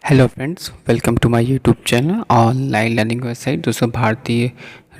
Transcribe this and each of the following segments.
Hello friends, welcome to my YouTube channel online learning website. दोस्तों, भारतीय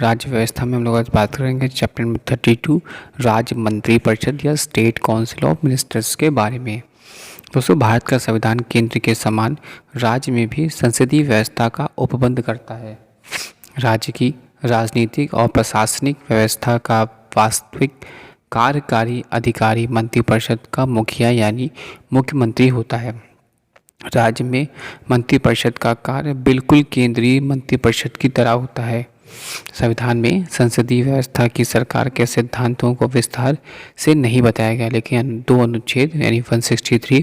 राज्य व्यवस्था में हम लोग आज बात करेंगे चैप्टर नंबर 32 राज्य मंत्री परिषद या स्टेट काउंसिल ऑफ मिनिस्टर्स के बारे में। दोस्तों, भारत का संविधान केंद्र के समान राज्य में भी संसदीय व्यवस्था का उपबंध करता है। राज्य की राजनीतिक और प्रशासनिक व्यवस्था का वास्तविक कार्यकारी अधिकारी मंत्रिपरिषद का मुखिया यानी मुख्यमंत्री होता है। राज्य में मंत्रिपरिषद का कार्य बिल्कुल केंद्रीय मंत्रिपरिषद की तरह होता है। संविधान में संसदीय व्यवस्था की सरकार के सिद्धांतों को विस्तार से नहीं बताया गया, लेकिन दो अनुच्छेद यानी 163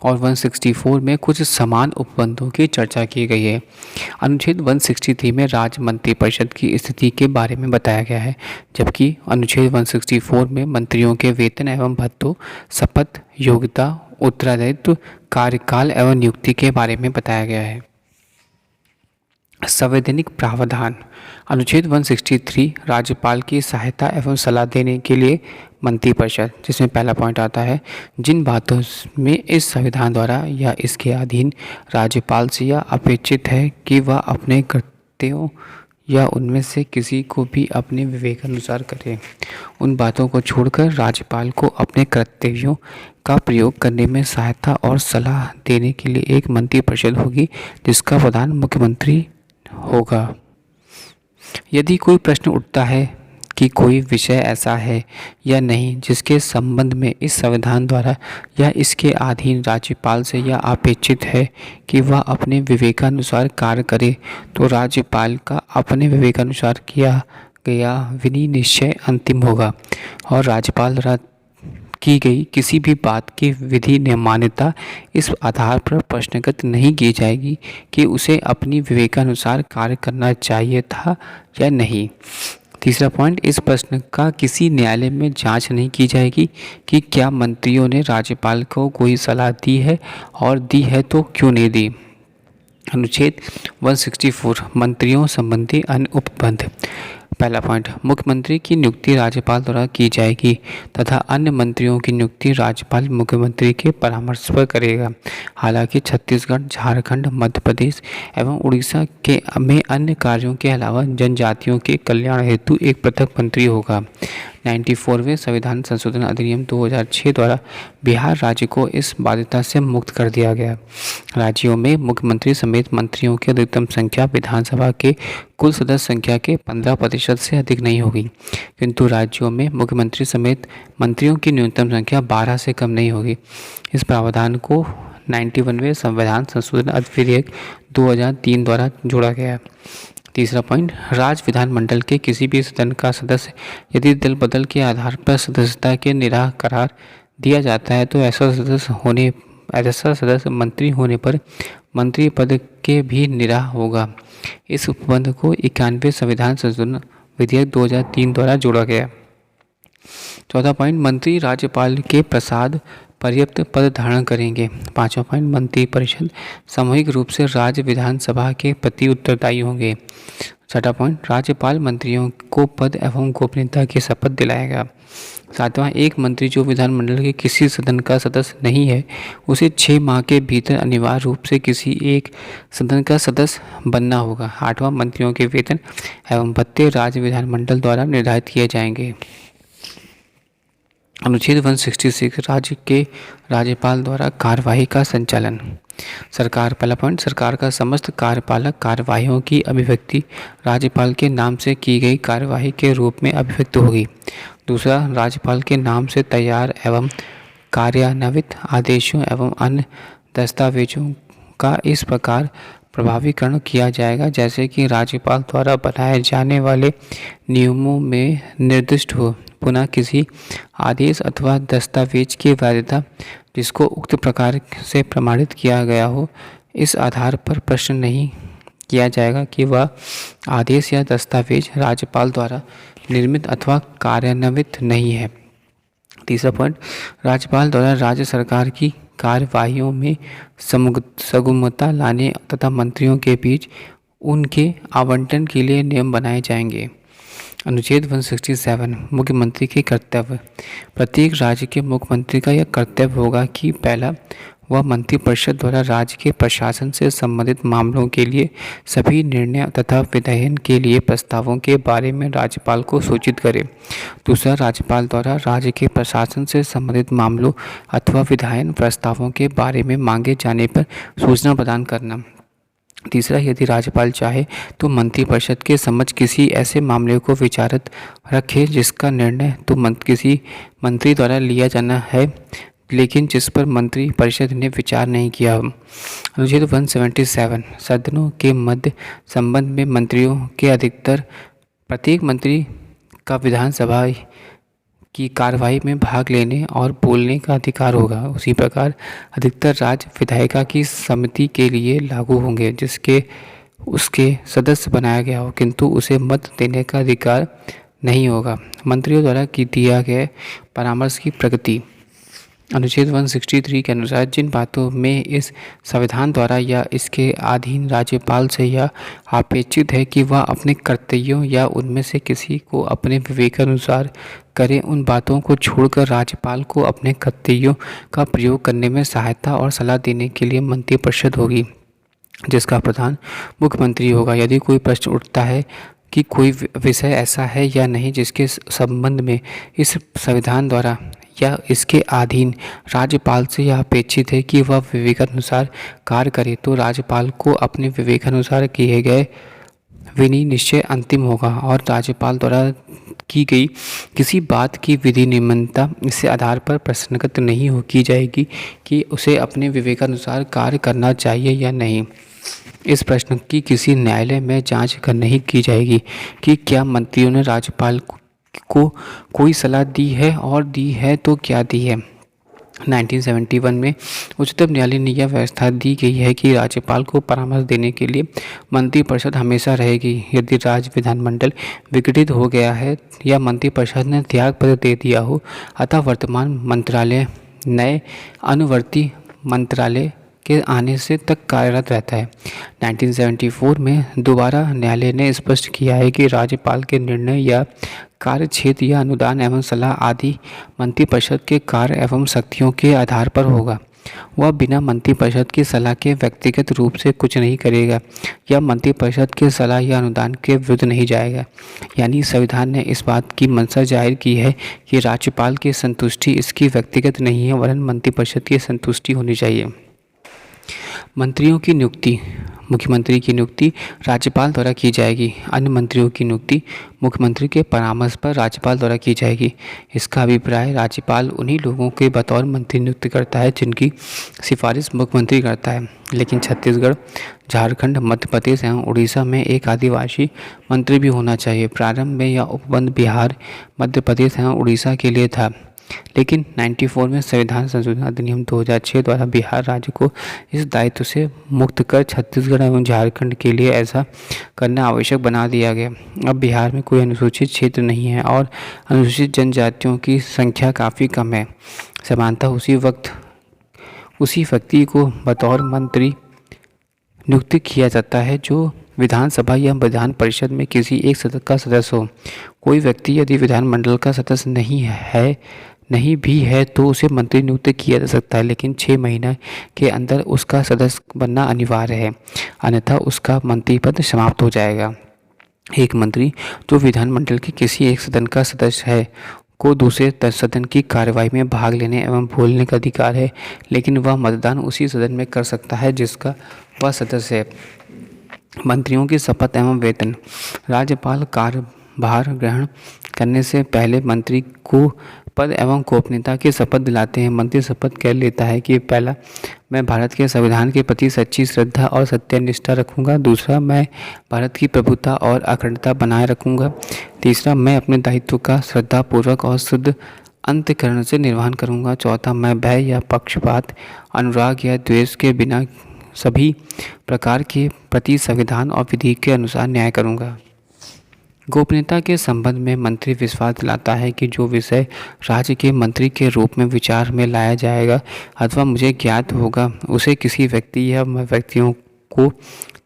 और 164 में कुछ समान उपबंधों की चर्चा की गई है। अनुच्छेद 163 में राज्य मंत्रिपरिषद की स्थिति के बारे में बताया गया है, जबकि अनुच्छेद 164 में मंत्रियों के वेतन एवं भत्तों, शपथ, योग्यता, उत्तरदायित्व, कार्यकाल एवं नियुक्ति के बारे में बताया गया है। संवैधानिक प्रावधान। अनुच्छेद 163 राज्यपाल की सहायता एवं सलाह देने के लिए मंत्रिपरिषद, जिसमें पहला पॉइंट आता है, जिन बातों में इस संविधान द्वारा या इसके अधीन राज्यपाल से यह अपेक्षित है कि वह अपने कर्तव्यों या उनमें से किसी को भी अपने विवेकानुसार करे, उन बातों को छोड़कर राज्यपाल को अपने कर्तव्यों का प्रयोग करने में सहायता और सलाह देने के लिए एक मंत्रिपरिषद होगी, जिसका प्रधान मुख्यमंत्री होगा। यदि कोई प्रश्न उठता है कि कोई विषय ऐसा है या नहीं जिसके संबंध में इस संविधान द्वारा या इसके अधीन राज्यपाल से यह अपेक्षित है कि वह अपने विवेकानुसार कार्य करे, तो राज्यपाल का अपने विवेकानुसार किया गया विनिश्चय अंतिम होगा और राज्यपाल द्वारा की गई किसी भी बात की विधि मान्यता इस आधार पर प्रश्नगत नहीं की जाएगी कि उसे अपनी विवेकानुसार कार्य करना चाहिए था या नहीं। तीसरा पॉइंट, इस प्रश्न का किसी न्यायालय में जांच नहीं की जाएगी कि क्या मंत्रियों ने राज्यपाल को कोई सलाह दी है और दी है तो क्यों नहीं दी। अनुच्छेद 164 मंत्रियों संबंधी अन्य उपबंध। पहला पॉइंट, मुख्यमंत्री की नियुक्ति राज्यपाल द्वारा की जाएगी तथा अन्य मंत्रियों की नियुक्ति राज्यपाल मुख्यमंत्री के परामर्श पर करेगा। हालांकि छत्तीसगढ़, झारखंड, मध्य प्रदेश एवं उड़ीसा के में अन्य कार्यों के अलावा जनजातियों के कल्याण हेतु एक पृथक मंत्री होगा। 94वें संविधान संशोधन अधिनियम 2006 द्वारा बिहार राज्य को इस बाध्यता से मुक्त कर दिया गया। राज्यों में मुख्यमंत्री समेत मंत्रियों की अधिकतम संख्या विधानसभा के कुल सदस्य संख्या के 15% से अधिक नहीं होगी, किंतु राज्यों में मुख्यमंत्री समेत मंत्रियों की न्यूनतम संख्या 12 से कम नहीं होगी। इस प्रावधान को 91वें संविधान संशोधन अधिनियम 2003 द्वारा जोड़ा गया। तीसरा पॉइंट, राज्य विधानमंडल के किसी भी सदन का सदस्य यदि दल बदल के आधार पर सदस्यता के निराकरार दिया जाता है तो ऐसा सदस्य मंत्री होने पर मंत्री पद के भी निराह होगा। इस उपबंध को 91वें संविधान संशोधन विधेयक 2003 द्वारा जोड़ा गया। चौथा पॉइंट, मंत्री राज्यपाल के प्रसाद पर्याप्त पद धारण करेंगे। पांचवा पॉइंट, मंत्रिपरिषद सामूहिक रूप से राज्य विधानसभा के प्रति उत्तरदायी होंगे। छठा पॉइंट, राज्यपाल मंत्रियों को पद एवं गोपनीयता की शपथ दिलाएगा। सातवां, एक मंत्री जो विधानमंडल के किसी सदन का सदस्य नहीं है उसे 6 माह के भीतर अनिवार्य रूप से किसी एक सदन का सदस्य बनना होगा। आठवां, मंत्रियों के वेतन एवं भत्ते राज्य विधानमंडल द्वारा निर्धारित किए जाएंगे। अनुच्छेद 166 राज्य के राज्यपाल द्वारा कार्यवाही का संचालन। सरकार, पहला पॉइंट, सरकार का समस्त कार्यपालक कार्यवाहियों की अभिव्यक्ति राज्यपाल के नाम से की गई कार्यवाही के रूप में अभिव्यक्त होगी। दूसरा, राज्यपाल के नाम से तैयार एवं कार्यान्वित आदेशों एवं अन्य दस्तावेजों का इस प्रकार प्रभावीकरण किया जाएगा जैसे कि राज्यपाल द्वारा बनाए जाने वाले नियमों में निर्दिष्ट हो। पुनः किसी आदेश अथवा दस्तावेज की वैधता जिसको उक्त प्रकार से प्रमाणित किया गया हो, इस आधार पर प्रश्न नहीं किया जाएगा कि वह आदेश या दस्तावेज राज्यपाल द्वारा निर्मित अथवा कार्यान्वित नहीं है। तीसरा पॉइंट, राज्यपाल द्वारा राज्य सरकार की कार्यवाहियों में सुगमता लाने तथा मंत्रियों के बीच उनके आवंटन के लिए नियम बनाए जाएंगे। अनुच्छेद 167 मुख्यमंत्री के कर्तव्य। प्रत्येक राज्य के मुख्यमंत्री का यह कर्तव्य होगा कि पहला, वह मंत्रिपरिषद द्वारा राज्य के प्रशासन से संबंधित मामलों के लिए सभी निर्णय तथा विधायन के लिए प्रस्तावों के बारे में राज्यपाल को सूचित करे। दूसरा, राज्यपाल द्वारा राज्य के प्रशासन से संबंधित मामलों अथवा विधायन प्रस्तावों के बारे में मांगे जाने पर सूचना प्रदान करना। तीसरा, यदि राज्यपाल चाहे तो मंत्रिपरिषद के समक्ष किसी ऐसे मामले को विचारत रखे जिसका निर्णय तो किसी मंत्री द्वारा लिया जाना है लेकिन जिस पर मंत्री परिषद ने विचार नहीं किया। अनुच्छेद 177 सदनों के मध्य संबंध में मंत्रियों के अधिकतर प्रत्येक मंत्री का विधानसभा की कार्यवाही में भाग लेने और बोलने का अधिकार होगा। उसी प्रकार अधिकतर राज्य विधायिका की समिति के लिए लागू होंगे जिसके उसके सदस्य बनाया गया हो किंतु उसे मत देने का अधिकार नहीं होगा। मंत्रियों द्वारा की दिया गया परामर्श की प्रगति। अनुच्छेद 163 के अनुसार जिन बातों में इस संविधान द्वारा या इसके अधीन राज्यपाल से यह अपेक्षित है कि वह अपने कर्तव्यों या उनमें से किसी को अपने विवेकानुसार करे, उन बातों को छोड़कर राज्यपाल को अपने कर्तव्यों का प्रयोग करने में सहायता और सलाह देने के लिए मंत्रिपरिषद होगी जिसका प्रधान मुख्यमंत्री होगा। यदि कोई प्रश्न उठता है कि कोई विषय ऐसा है या नहीं जिसके संबंध में इस संविधान द्वारा या इसके अधीन राज्यपाल से यह अपेक्षित है कि वह विवेकानुसार कार्य करे, तो राज्यपाल को अपने विवेकानुसार किए गए विनिश्चय अंतिम होगा और राज्यपाल द्वारा की गई किसी बात की विधि नियमता इस आधार पर प्रश्नगत नहीं हो की जाएगी कि उसे अपने विवेकानुसार कार्य करना चाहिए या नहीं। इस प्रश्न की किसी न्यायालय में जांच नहीं की जाएगी कि क्या मंत्रियों ने राज्यपाल को कोई सलाह दी है और दी है तो क्या दी है। 1971 में उच्चतम न्यायालय ने यह व्यवस्था दी गई है कि राज्यपाल को परामर्श देने के लिए मंत्रिपरिषद हमेशा रहेगी। यदि राज्य विधानमंडल विघटित हो गया है या मंत्रिपरिषद ने त्यागपत्र दे दिया हो अतः वर्तमान मंत्रालय नए अनुवर्ती मंत्रालय के आने से तक कार्यरत रहता है। 1974 में दोबारा न्यायालय ने स्पष्ट किया है कि राज्यपाल के निर्णय या कार्य क्षेत्र या अनुदान एवं सलाह आदि मंत्रिपरिषद के कार्य एवं शक्तियों के आधार पर होगा। वह बिना मंत्रिपरिषद की सलाह के व्यक्तिगत रूप से कुछ नहीं करेगा या मंत्रिपरिषद के सलाह या अनुदान के विरुद्ध नहीं जाएगा। यानी संविधान ने इस बात की मंशा जाहिर की है कि राज्यपाल की संतुष्टि इसकी व्यक्तिगत नहीं है वरन मंत्रिपरिषद की संतुष्टि होनी चाहिए। मंत्रियों की नियुक्ति। मुख्यमंत्री की नियुक्ति राज्यपाल द्वारा की जाएगी। अन्य मंत्रियों की नियुक्ति मुख्यमंत्री के परामर्श पर राज्यपाल द्वारा की जाएगी। इसका अभिप्राय राज्यपाल उन्हीं लोगों के बतौर मंत्री नियुक्त करता है जिनकी सिफारिश मुख्यमंत्री करता है। लेकिन छत्तीसगढ़, झारखंड, मध्य प्रदेश एवं उड़ीसा में एक आदिवासी मंत्री भी होना चाहिए। प्रारंभ में यह उपबंध बिहार, मध्य प्रदेश एवं उड़ीसा के लिए था लेकिन 94 में संविधान संशोधन अधिनियम 2006 द्वारा बिहार राज्य को इस दायित्व से मुक्त कर छत्तीसगढ़ एवं झारखंड के लिए ऐसा करना आवश्यक बना दिया गया। अब बिहार में कोई अनुसूचित क्षेत्र नहीं है और अनुसूचित जनजातियों की संख्या काफ़ी कम है। समानतः उसी व्यक्ति को बतौर मंत्री नियुक्त किया जाता है जो विधानसभा या विधान परिषद में किसी एक सदस्य का सदस्य हो। कोई व्यक्ति यदि विधानमंडल का सदस्य नहीं भी है तो उसे मंत्री नियुक्त किया जा सकता है लेकिन 6 महीने के अंदर उसका सदस्य बनना अनिवार्य है, अन्यथा उसका मंत्री पद समाप्त हो जाएगा। एक मंत्री जो विधानमंडल के किसी एक सदन का सदस्य है को दूसरे सदन की कार्यवाही में भाग लेने एवं बोलने का अधिकार है लेकिन वह मतदान उसी सदन में कर सकता है जिसका वह सदस्य है। मंत्रियों की शपथ एवं वेतन। राज्यपाल कार्यभार ग्रहण करने से पहले मंत्री को पद एवं गोपनीयता की शपथ दिलाते हैं। मंत्री शपथ कर लेता है कि पहला, मैं भारत के संविधान के प्रति सच्ची श्रद्धा और सत्यनिष्ठा रखूंगा। दूसरा, मैं भारत की प्रभुता और अखंडता बनाए रखूंगा। तीसरा, मैं अपने दायित्व का श्रद्धापूर्वक और शुद्ध अंतःकरण से निर्वहन करूंगा। चौथा, मैं भय या पक्षपात, अनुराग या द्वेष के बिना सभी प्रकार के प्रति संविधान और विधि के अनुसार न्याय करूंगा। गोपनीयता के संबंध में मंत्री विश्वास दिलाता है कि जो विषय राज्य के मंत्री के रूप में विचार में लाया जाएगा अथवा मुझे ज्ञात होगा उसे किसी व्यक्ति या व्यक्तियों को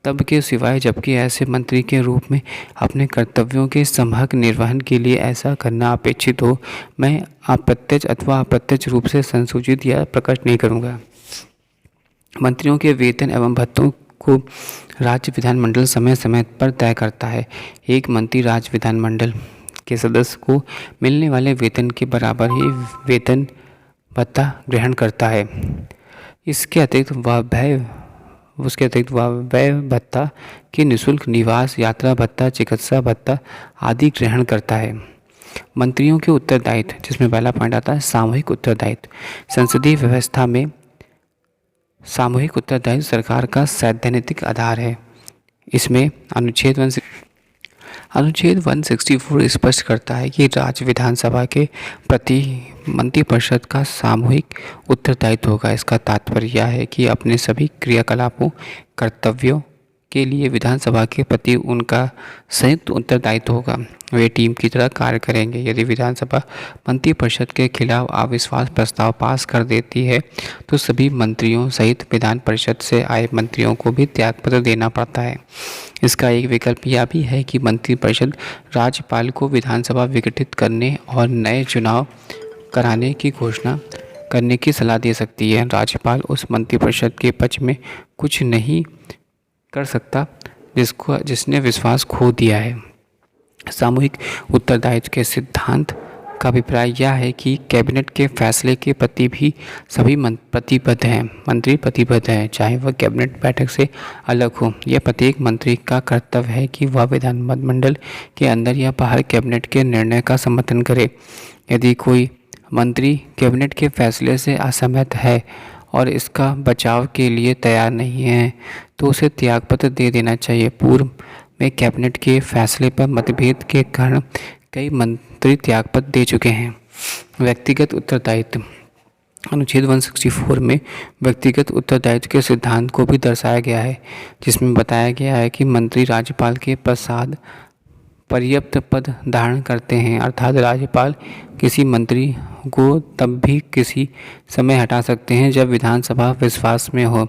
तब के सिवाय, जबकि ऐसे मंत्री के रूप में अपने कर्तव्यों के समग्र निर्वहन के लिए ऐसा करना अपेक्षित हो, मैं अप्रत्यक्ष अथवा अप्रत्यक्ष रूप से संसूचित या प्रकट नहीं करूँगा। मंत्रियों के वेतन एवं भत्तों को राज्य विधानमंडल समय समय पर तय करता है। एक मंत्री राज्य विधानमंडल के सदस्य को मिलने वाले वेतन के बराबर ही वेतन भत्ता ग्रहण करता है। इसके अतिरिक्त वह व्यय भत्ता के निःशुल्क निवास, यात्रा भत्ता, चिकित्सा भत्ता आदि ग्रहण करता है। मंत्रियों के उत्तरदायित्व, जिसमें पहला पॉइंट आता है सामूहिक उत्तरदायित्व। संसदीय व्यवस्था में सामूहिक उत्तरदायित्व सरकार का सैद्धांतिक आधार है। इसमें अनुच्छेद 164 स्पष्ट करता है कि राज्य विधानसभा के प्रति मंत्रिपरिषद का सामूहिक उत्तरदायित्व होगा। इसका तात्पर्य यह है कि अपने सभी क्रियाकलापों, कर्तव्यों के लिए विधानसभा के प्रति उनका संयुक्त उत्तरदायित्व होगा। वे टीम की तरह कार्य करेंगे। यदि विधानसभा मंत्रिपरिषद के खिलाफ अविश्वास प्रस्ताव पास कर देती है तो सभी मंत्रियों सहित विधान परिषद से आए मंत्रियों को भी त्यागपत्र देना पड़ता है। इसका एक विकल्प यह भी है कि मंत्रिपरिषद राज्यपाल को विधानसभा विघटित करने और नए चुनाव कराने की घोषणा करने की सलाह दे सकती है। राज्यपाल उस मंत्रिपरिषद के पक्ष में कुछ नहीं कर सकता जिसने विश्वास खो दिया है। सामूहिक उत्तरदायित्व के सिद्धांत का अभिप्राय यह है कि कैबिनेट के फैसले के प्रति भी सभी मंत्री प्रतिबद्ध हैं, चाहे वह कैबिनेट बैठक से अलग हो। यह प्रत्येक मंत्री का कर्तव्य है कि वह विधानमंडल के अंदर या बाहर कैबिनेट के निर्णय का समर्थन करे। यदि कोई मंत्री कैबिनेट के फैसले से असहमत है और इसका बचाव के लिए तैयार नहीं है तो उसे त्यागपत्र दे देना चाहिए। पूर्व में कैबिनेट के फैसले पर मतभेद के कारण कई मंत्री त्यागपत्र दे चुके हैं। व्यक्तिगत उत्तरदायित्व, अनुच्छेद 164 में व्यक्तिगत उत्तरदायित्व के सिद्धांत को भी दर्शाया गया है, जिसमें बताया गया है कि मंत्री राज्यपाल के पश्चात पर्याप्त पद धारण करते हैं, अर्थात राज्यपाल किसी मंत्री को तब भी किसी समय हटा सकते हैं जब विधानसभा विश्वास में हो,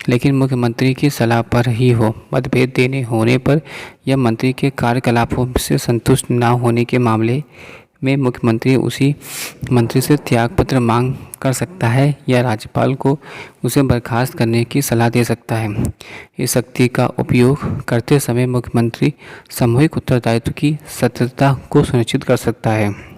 लेकिन मुख्यमंत्री की सलाह पर ही हो। मतभेद देने होने पर या मंत्री के कार्यकलापों से संतुष्ट न होने के मामले में मुख्यमंत्री उसी मंत्री से त्यागपत्र मांग कर सकता है या राज्यपाल को उसे बर्खास्त करने की सलाह दे सकता है। इस शक्ति का उपयोग करते समय मुख्यमंत्री सामूहिक उत्तरदायित्व की सत्यता को सुनिश्चित कर सकता है।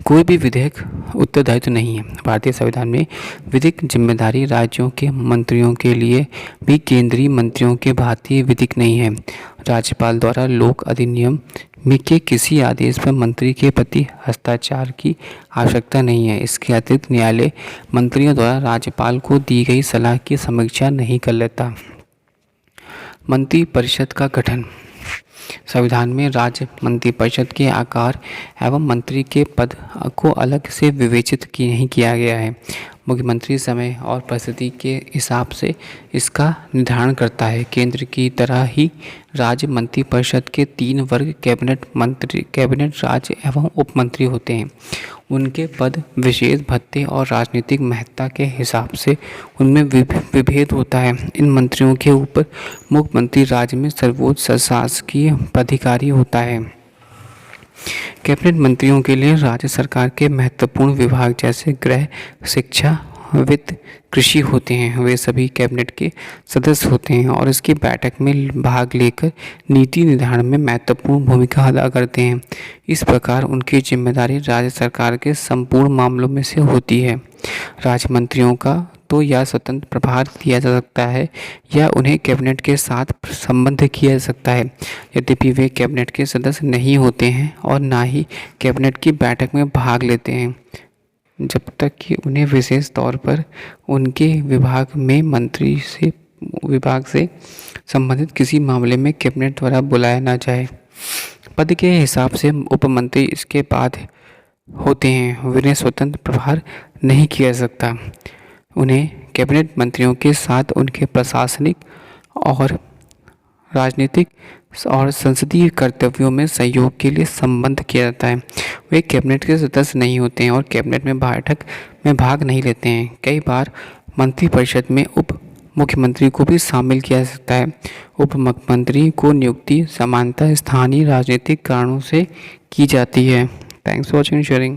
कोई भी विधिक उत्तरदायित्व नहीं है। भारतीय संविधान में विधिक जिम्मेदारी राज्यों के मंत्रियों के लिए भी केंद्रीय मंत्रियों के भांति विधिक नहीं है। राज्यपाल द्वारा लोक अधिनियम में के किसी आदेश पर मंत्री के प्रति हस्ताक्षर की आवश्यकता नहीं है। इसके अतिरिक्त न्यायालय मंत्रियों द्वारा राज्यपाल को दी गई सलाह की समीक्षा नहीं कर लेता। मंत्रिपरिषद का गठन, संविधान में राज्य मंत्रिपरिषद के आकार एवं मंत्री के पद को अलग से विवेचित नहीं किया गया है। मुख्यमंत्री समय और परिस्थिति के हिसाब से इसका निर्धारण करता है। केंद्र की तरह ही राज्य मंत्रिपरिषद के 3 वर्ग कैबिनेट राज्य एवं उप मंत्री होते हैं। उनके पद, विशेष भत्ते और राजनीतिक महत्ता के हिसाब से उनमें विभेद होता है। इन मंत्रियों के ऊपर मुख्यमंत्री राज्य में सर्वोच्च शासकीय प्राधिकारी होता है। कैबिनेट मंत्रियों के लिए राज्य सरकार के महत्वपूर्ण विभाग जैसे गृह, शिक्षा, वित्त, कृषि होते हैं। वे सभी कैबिनेट के सदस्य होते हैं और इसकी बैठक में भाग लेकर नीति निर्धारण में महत्वपूर्ण भूमिका अदा करते हैं। इस प्रकार उनकी जिम्मेदारी राज्य सरकार के संपूर्ण मामलों में से होती है। राज्य मंत्रियों का तो या स्वतंत्र प्रभार दिया जा सकता है या उन्हें कैबिनेट के साथ संबद्ध किया जा सकता है। यद्यपि वे कैबिनेट के सदस्य नहीं होते हैं और ना ही कैबिनेट की बैठक में भाग लेते हैं, जब तक कि उन्हें विशेष तौर पर उनके विभाग से संबंधित किसी मामले में कैबिनेट द्वारा बुलाया ना जाए। पद के हिसाब से उपमंत्री इसके बाद होते हैं। उन्हें स्वतंत्र प्रभार नहीं किया जा सकता। उन्हें कैबिनेट मंत्रियों के साथ उनके प्रशासनिक और राजनीतिक और संसदीय कर्तव्यों में सहयोग के लिए संबद्ध किया जाता है। वे कैबिनेट के सदस्य नहीं होते हैं और कैबिनेट में बैठक में भाग नहीं लेते हैं। कई बार मंत्रिपरिषद में उप मुख्यमंत्री को भी शामिल किया जा सकता है। उप मुख्यमंत्री को नियुक्ति सामान्यतः स्थानीय राजनीतिक कारणों से की जाती है। Thanks for watching sharing.